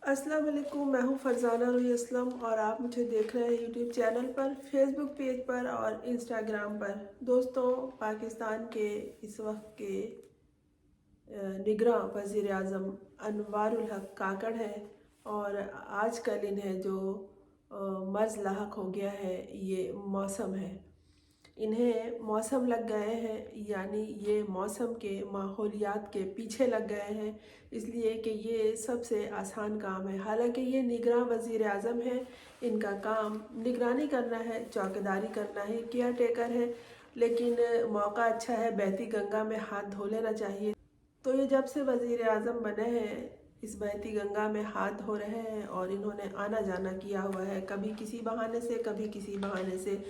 अस्सलाम वालेकुम। मैं हूँ फरजाना रुई असलम और आप मुझे देख रहे हैं यूट्यूब चैनल पर, फेसबुक पेज पर और इंस्टाग्राम पर। दोस्तों, पाकिस्तान के इस वक्त के निगरां वज़ीर आज़म अनवारुल हक काकड़ हैं और आजकल इन्हें जो मर्ज़ लाहक हो गया है ये मौसम है। इन्हें मौसम लग गए हैं, यानी ये मौसम के माहौलियात के पीछे लग गए हैं, इसलिए कि ये सबसे आसान काम है। हालांकि ये निगरां वज़ीर आज़म है, इनका काम निगरानी करना है, चौकीदारी करना है, केयर टेकर है, लेकिन मौका अच्छा है, बहती गंगा में हाथ धो लेना चाहिए। तो ये जब से वज़ीर आज़म बने हैं इस बहती गंगा में हाथ धो रहे हैं और इन्होंने आना जाना किया हुआ है, कभी किसी बहाने से कभी किसी बहाने से।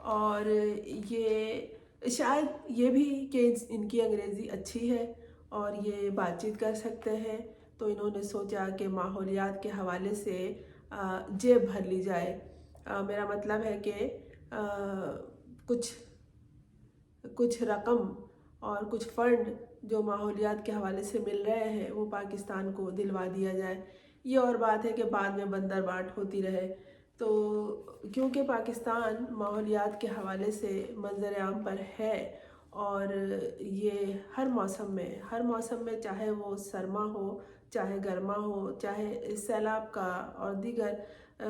और ये शायद ये भी कि इनकी अंग्रेज़ी अच्छी है और ये बातचीत कर सकते हैं, तो इन्होंने सोचा कि माहौलियात के हवाले से जेब भर ली जाए। मेरा मतलब है कि कुछ कुछ रकम और कुछ फ़ंड जो माहौलियात के हवाले से मिल रहे हैं वो पाकिस्तान को दिलवा दिया जाए। ये और बात है कि बाद में बंदरबाट होती रहे। तो क्योंकि पाकिस्तान माहौलियात के हवाले से मंज़र आम पर है और ये हर मौसम में चाहे वो सरमा हो, चाहे गर्मा हो, चाहे सैलाब का और दीगर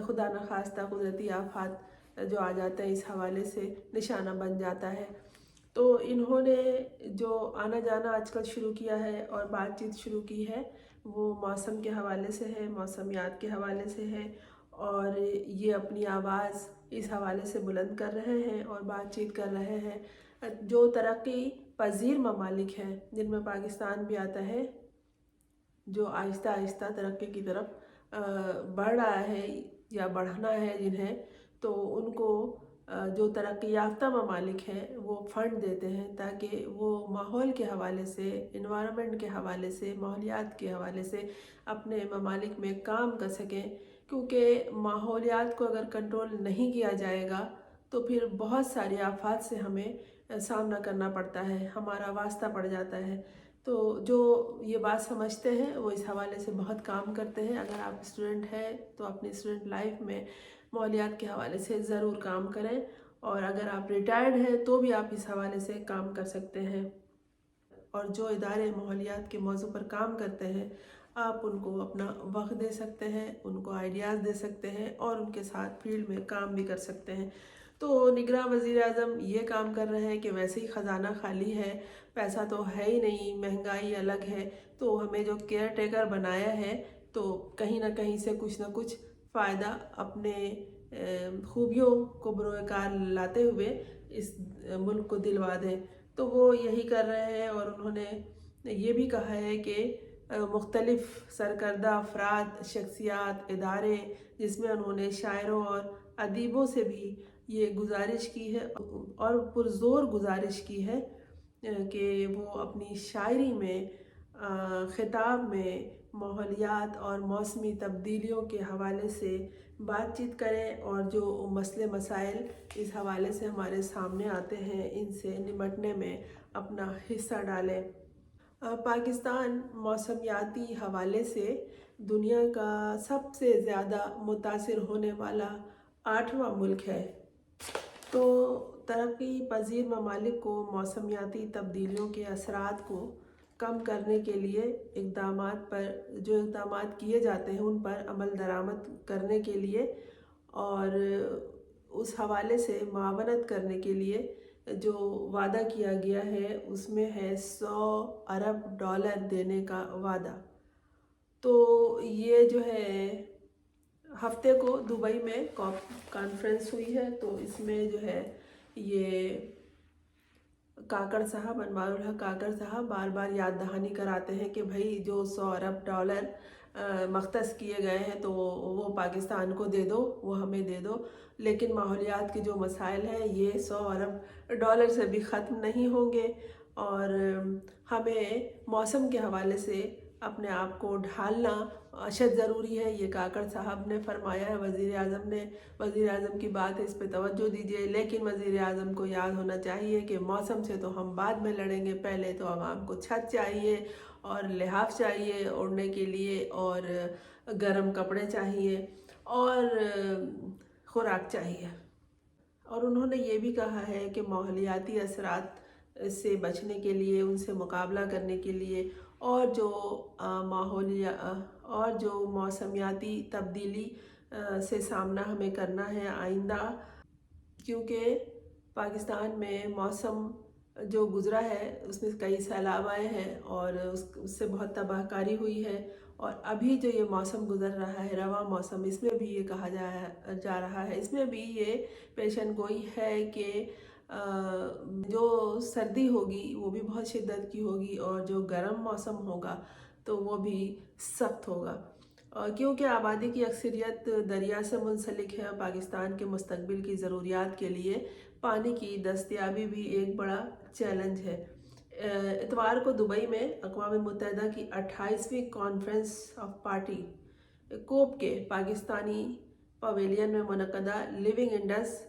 खुदा न खास्ता कुदरती आफात जो आ जाते हैं, इस हवाले से निशाना बन जाता है। तो इन्होंने जो आना जाना आजकल शुरू किया है और बातचीत शुरू की है वो मौसम के हवाले से है, मौसमियात के हवाले से है, और ये अपनी आवाज़ इस हवाले से बुलंद कर रहे हैं और बातचीत कर रहे हैं। जो तरक्की पजीर ममालिक हैं जिनमें पाकिस्तान भी आता है, जो आहिस्ता आहिस्ता तरक्की की तरफ बढ़ रहा है या बढ़ना है जिन्हें, तो उनको जो तरक्की याफ्ता ममालिक हैं वो फ़ंड देते हैं ताकि वो माहौल के हवाले से, इन्वायरमेंट के हवाले से, माहौलियात के हवाले से अपने ममालिक में काम कर सकें। क्योंकि माहौलियात को अगर कंट्रोल नहीं किया जाएगा तो फिर बहुत सारी आफात से हमें सामना करना पड़ता है, हमारा वास्ता पड़ जाता है। तो जो ये बात समझते हैं वो इस हवाले से बहुत काम करते हैं। अगर आप स्टूडेंट हैं तो अपनी स्टूडेंट लाइफ में माहौलियात के हवाले से ज़रूर काम करें, और अगर आप रिटायर्ड हैं तो भी आप इस हवाले से काम कर सकते हैं। और जो इदारे माहौलियात के मौजू पर काम करते हैं आप उनको अपना वक्त दे सकते हैं, उनको आइडियाज़ दे सकते हैं और उनके साथ फील्ड में काम भी कर सकते हैं। तो निगरां वज़ीर आज़म ये काम कर रहे हैं कि वैसे ही ख़जाना खाली है, पैसा तो है ही नहीं, महंगाई अलग है, तो हमें जो केयर टेकर बनाया है तो कहीं ना कहीं से कुछ ना कुछ फ़ायदा अपने खूबियों को बरोकार लाते हुए इस मुल्क को दिलवा दें। तो वो यही कर रहे हैं और उन्होंने ये भी कहा है कि मुख्तलिफ़ सरकर्दा अफराद, शख्सियात, इदारे, जिसमें उन्होंने शायरों और अदीबों से भी ये गुजारिश की है और पुरज़ोर गुजारिश की है कि वो अपनी शायरी में ख़िताब में माहौलियात और मौसमी तब्दीलियों के हवाले से बातचीत करें और जो मसले मसाइल इस हवाले से हमारे सामने आते हैं इनसे निपटने में अपना हिस्सा डालें। पाकिस्तान मौसमियाती हवाले से दुनिया का सबसे ज़्यादा मुतासिर होने वाला 8वां मुल्क है। तो तरक्की पजीर ममालिक को मौसमियाती तब्दीलियों के असरात को कम करने के लिए इक़दामात किए जाते हैं उन पर अमल दरामद करने के लिए और उस हवाले से मावनत करने के लिए जो वादा किया गया है उसमें है 100 अरब डॉलर देने का वादा। तो ये जो है हफ्ते को दुबई में कॉन्फ्रेंस हुई है, तो इसमें जो है ये काकड़ साहब, अनवारुल हक काकड़ साहब बार बार याद दहानी कराते हैं कि भाई जो 100 अरब डॉलर मख्तस किए गए हैं तो वो पाकिस्तान को दे दो, वो हमें दे दो। लेकिन माहौलियात के जो मसाइल हैं ये 100 अरब डॉलर से भी ख़त्म नहीं होंगे और हमें मौसम के हवाले से अपने आप को ढालना अशद ज़रूरी है, ये काकड़ साहब ने फरमाया है। वज़ीर आज़म की बात है, इस पे तवज्जो दीजिए। लेकिन वज़ीर आज़म को याद होना चाहिए कि मौसम से तो हम बाद में लड़ेंगे, पहले तो आवाम को छत चाहिए और लिहाफ चाहिए ओढ़ने के लिए, और गर्म कपड़े चाहिए, और खुराक चाहिए। और उन्होंने ये भी कहा है कि माहौलियाती असरात से बचने के लिए, उनसे मुकाबला करने के लिए, और जो मौसमियाती तब्दीली से सामना हमें करना है आइंदा, क्योंकि पाकिस्तान में मौसम जो गुज़रा है उसमें कई सैलाब आए हैं और उससे बहुत तबाहकारी हुई है। और अभी जो ये मौसम गुज़र रहा है, रवा मौसम, इसमें भी ये कहा जा रहा है, इसमें भी ये पेशन गोई है कि जो सर्दी होगी वो भी बहुत शिद्दत की होगी, और जो गर्म मौसम होगा तो वो भी सख्त होगा। क्योंकि आबादी की अक्सरियत दरिया से मुंसलिक है, पाकिस्तान के मुस्तकबिल की ज़रूरियात के लिए पानी की दस्तयाबी भी एक बड़ा चैलेंज है। इतवार को दुबई में अक़वाम मुत्तहिदा की 28वीं कॉन्फ्रेंस ऑफ पार्टी कोप के पाकिस्तानी पवेलियन में मुनक़दा लिविंग इंडस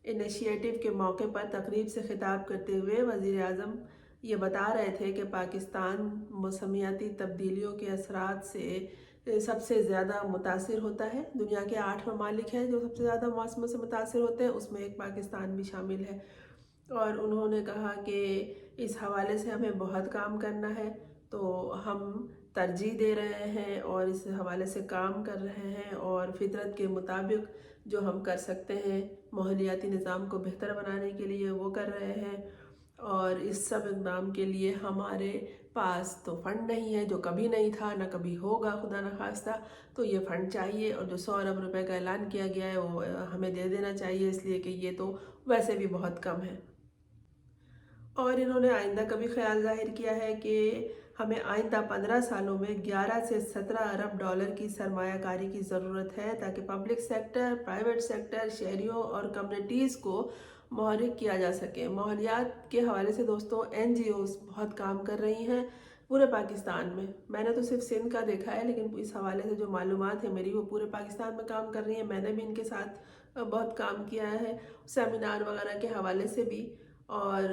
इनिशिएटिव के मौके पर तकरीब से खिताब करते हुए वज़ीर आज़म ये बता रहे थे कि पाकिस्तान मौसमियाती तब्दीलियों के असरात से सबसे ज़्यादा मुतासिर होता है। दुनिया के 8 ममालिक हैं जो सबसे ज़्यादा मौसम से मुतासिर होते हैं, उसमें एक पाकिस्तान भी शामिल है। और उन्होंने कहा कि इस हवाले से हमें बहुत काम करना है, तो हम तरजीह दे रहे हैं और इस हवाले से काम कर रहे हैं, और फितरत के मुताबिक जो हम कर सकते हैं माहौलियाती निज़ाम को बेहतर बनाने के लिए वो कर रहे हैं। और इस सब इक़दाम के लिए हमारे पास तो फ़ंड नहीं है, जो कभी नहीं था ना कभी होगा खुदा न खास्ता, तो ये फ़ंड चाहिए। और जो 100 अरब रुपए का ऐलान किया गया है वो हमें दे देना चाहिए, इसलिए कि ये तो वैसे भी बहुत कम है। और इन्होंने आइंदा का भी ख्याल जाहिर किया है कि हमें आइंदा 15 सालों में 11 से 17 अरब डॉलर की सरमायाकारी की ज़रूरत है, ताकि पब्लिक सेक्टर, प्राइवेट सेक्टर, शहरियों और कम्युनिटीज़ को मुहर्रिक किया जा सके। माहौलियात के हवाले से दोस्तों NGOs बहुत काम कर रही हैं पूरे पाकिस्तान में। मैंने तो सिर्फ सिंध का देखा है, लेकिन इस हवाले से जो मालूमात है मेरी, वो पूरे पाकिस्तान में काम कर रही है। मैंने भी इनके साथ बहुत काम किया है, सेमिनार वगैरह के हवाले से भी। और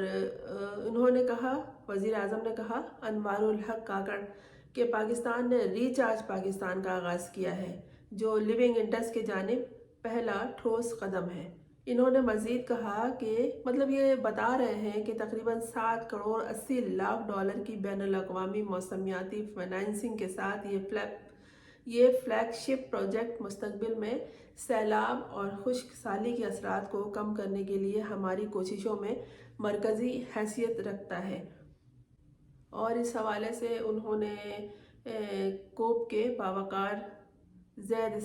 उन्होंने कहा, वज़ीर आज़म ने कहा, अनवारुल हक काकड़ के पाकिस्तान ने रिचार्ज पाकिस्तान का आगाज़ किया है, जो लिविंग इंडस के जानिब पहला ठोस कदम है। इन्होंने मज़ीद कहा कि मतलब ये बता रहे हैं कि तकरीबन 7 करोड़ 80 लाख डॉलर की बैनुल-अक़वामी मौसमियाती फाइनेंसिंग के साथ ये फ्लैगशिप प्रोजेक्ट मुस्तकबिल में सैलाब और खुश्क साली के असरात को कम करने के लिए हमारी कोशिशों में मरकज़ी हैसियत रखता है। और इस हवाले से उन्होंने कोप के बावकार ज़ैद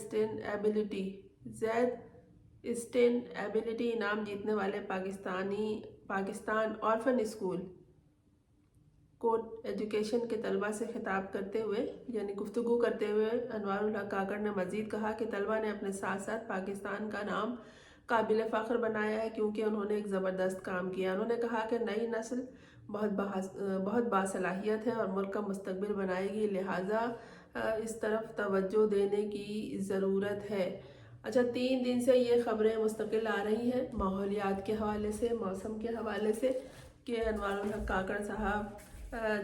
स्टेनएबिलिटी इनाम जीतने वाले पाकिस्तान ऑर्फन स्कूल कोट एजुकेशन के तलबा से खिताब करते हुए, यानी गुफ्तगू करते हुए, अनवारुल हक काकड़ ने मज़ीद कहा कि तलबा ने अपने साथ साथ पाकिस्तान का नाम काबिल फ़ख्र बनाया है, क्योंकि उन्होंने एक ज़बरदस्त काम किया। उन्होंने कहा कि नई नस्ल बहुत बासलाहियत है और मुल्क का मुस्तकबिल बनाएगी, लिहाजा इस तरफ तवज्जो देने की ज़रूरत है। अच्छा, 3 दिन से ये ख़बरें मुस्तकिल आ रही हैं माहौलियात के हवाले से, मौसम के हवाले से, कि अनवारुल हक काकड़ साहब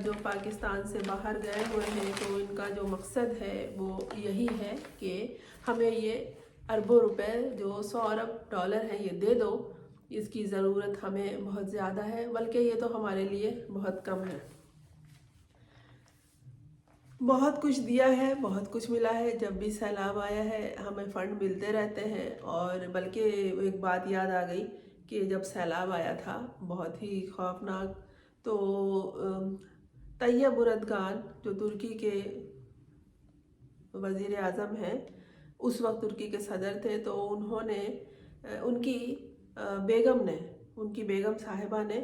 जो पाकिस्तान से बाहर गए हुए हैं, तो इनका जो मकसद है वो यही है कि हमें ये अरबों रुपए, जो 100 अरब डॉलर हैं, ये दे दो। इसकी ज़रूरत हमें बहुत ज़्यादा है, बल्कि ये तो हमारे लिए बहुत कम है। बहुत कुछ दिया है, बहुत कुछ मिला है। जब भी सैलाब आया है हमें फ़ंड मिलते रहते हैं। और बल्कि एक बात याद आ गई कि जब सैलाब आया था बहुत ही खौफनाक, तो तैयब उर्दगान जो तुर्की के वज़ीर आज़म हैं, उस वक्त तुर्की के सदर थे, तो उन्होंने उनकी बेगम साहिबा ने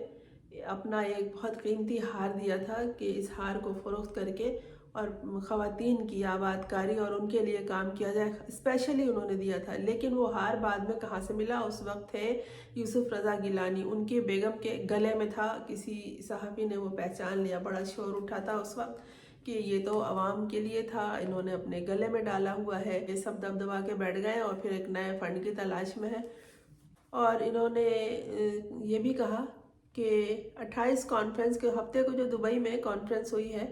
अपना एक बहुत कीमती हार दिया था कि इस हार को फ़रोख्त करके और ख़वातीन की आबादकारी और उनके लिए काम किया जाए, स्पेशली उन्होंने दिया था। लेकिन वो हार बाद में कहाँ से मिला? उस वक्त थे यूसुफ रज़ा गिलानी, उनके बेगम के गले में था। किसी सहाफ़ी ने वो पहचान लिया, बड़ा शोर उठा था उस वक्त कि ये तो आवाम के लिए था, इन्होंने अपने गले में डाला हुआ है, ये सब दबदबा के बैठ गए और फिर एक नए फंड की तलाश में है। और इन्होंने ये भी कहा कि 28 कॉन्फ्रेंस के हफ्ते को जो दुबई में कॉन्फ्रेंस हुई है,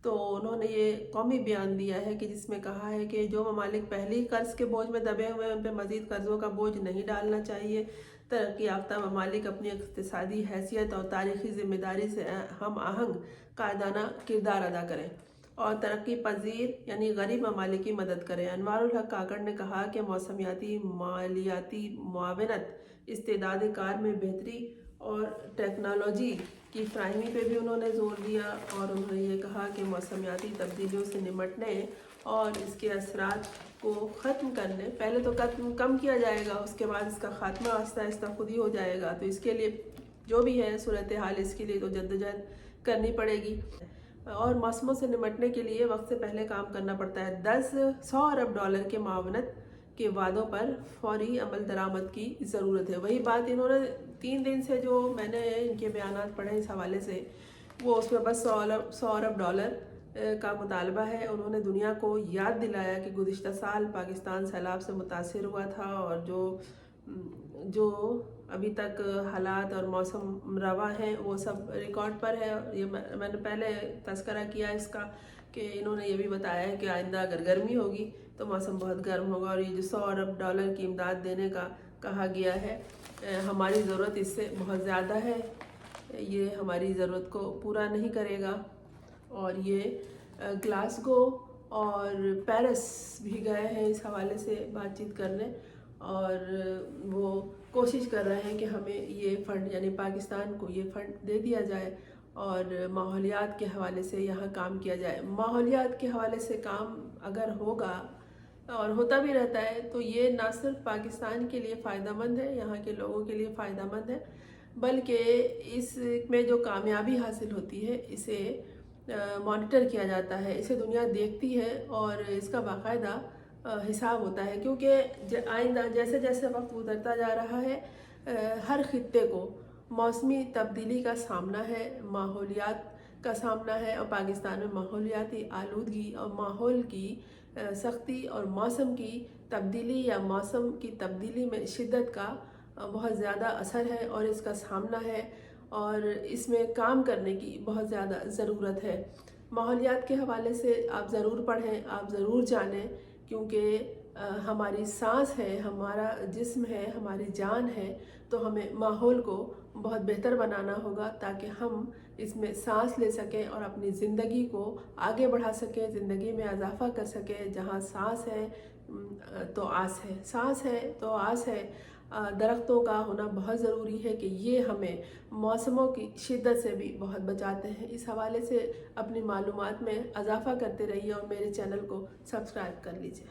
तो उन्होंने ये कौमी बयान दिया है कि जिसमें कहा है कि जो ममालिक पहले ही कर्ज के बोझ में दबे हुए हैं उन पर मज़ीद कर्ज़ों का बोझ नहीं डालना चाहिए। तरक्की याफ्ता ममालिक अपनी इक़्तिसादी हैसियत और तारीख़ी ज़िम्मेदारी से हम आहंग कायदाना किरदार अदा करें और तरक्की पजीर यानी गरीब ममालिक की मदद करें। अनवारुल हक काकड़ ने कहा कि मौसमियाती मालियाती मुआवनत, इस्तेदाद कार में बेहतरी और टेक्नोलॉजी की फ्राहमी पे भी उन्होंने जोर दिया। और उन्होंने ये कहा कि मौसमियाती तब्दीलियों से निमटने और इसके असरात को ख़त्म करने, पहले तो कम किया जाएगा, उसके बाद इसका ख़ात्मा आहिस्ता आहिस्ता खुद ही हो जाएगा। तो इसके लिए जो भी है सूरत हाल, इसके लिए तो जद्दोजहद करनी पड़ेगी। और मौसमों से निमटने के लिए वक्त से पहले काम करना पड़ता है। 100 अरब डॉलर के मावनत के वादों पर फौरी अमल दरामद की ज़रूरत है। वही बात इन्होंने 3 दिन से जो मैंने इनके बयानात पढ़े इस हवाले से, वो उसमें बस 100 अरब डॉलर का मुतालबा है। उन्होंने दुनिया को याद दिलाया कि गुज़िश्ता साल पाकिस्तान सैलाब से मुतासिर हुआ था और जो अभी तक हालात और मौसम रवा हैं वो सब रिकॉर्ड पर है। ये मैंने पहले तज़किरा किया इसका कि इन्होंने ये भी बताया है कि आइंदा अगर गर्मी होगी तो मौसम बहुत गर्म होगा। और ये जो 100 अरब डॉलर की इमदाद देने का कहा गया है, हमारी ज़रूरत इससे बहुत ज़्यादा है, ये हमारी ज़रूरत को पूरा नहीं करेगा। और ये ग्लासगो और पेरिस भी गए हैं इस हवाले से बातचीत करने, और वो कोशिश कर रहे हैं कि हमें ये फ़ंड यानी पाकिस्तान को ये फ़ंड दे दिया जाए और माहौलियात के हवाले से यहाँ काम किया जाए। माहौलियात के हवाले से काम अगर होगा और होता भी रहता है तो ये ना सिर्फ पाकिस्तान के लिए फ़ायदेमंद है, यहाँ के लोगों के लिए फ़ायदेमंद है, बल्कि इसमें जो कामयाबी हासिल होती है इसे मॉनिटर किया जाता है, इसे दुनिया देखती है और इसका बाकायदा हिसाब होता है। क्योंकि आइंदा जैसे जैसे वक्त गुजरता जा रहा है, हर खित्ते को मौसमी तब्दीली का सामना है, माहौलियात का सामना है, और पाकिस्तान में माहौलियाती आलूदगी और माहौल की सख्ती और मौसम की तब्दीली या मौसम की तब्दीली में शिद्दत का बहुत ज़्यादा असर है और इसका सामना है और इसमें काम करने की बहुत ज़्यादा ज़रूरत है। माहौलियात के हवाले से आप ज़रूर पढ़ें, आप ज़रूर जानें, क्योंकि हमारी सांस है, हमारा जिस्म है, हमारी जान है, तो हमें माहौल को बहुत बेहतर बनाना होगा ताकि हम इसमें सांस ले सकें और अपनी ज़िंदगी को आगे बढ़ा सकें, ज़िंदगी में इजाफ़ा कर सकें। जहाँ सांस है तो आस है, सांस है तो आस है। दरख्तों का होना बहुत ज़रूरी है कि ये हमें मौसमों की शिद्दत से भी बहुत बचाते हैं। इस हवाले से अपनी मालूमात में इजाफ़ा करते रहिए और मेरे चैनल को सब्सक्राइब कर लीजिए।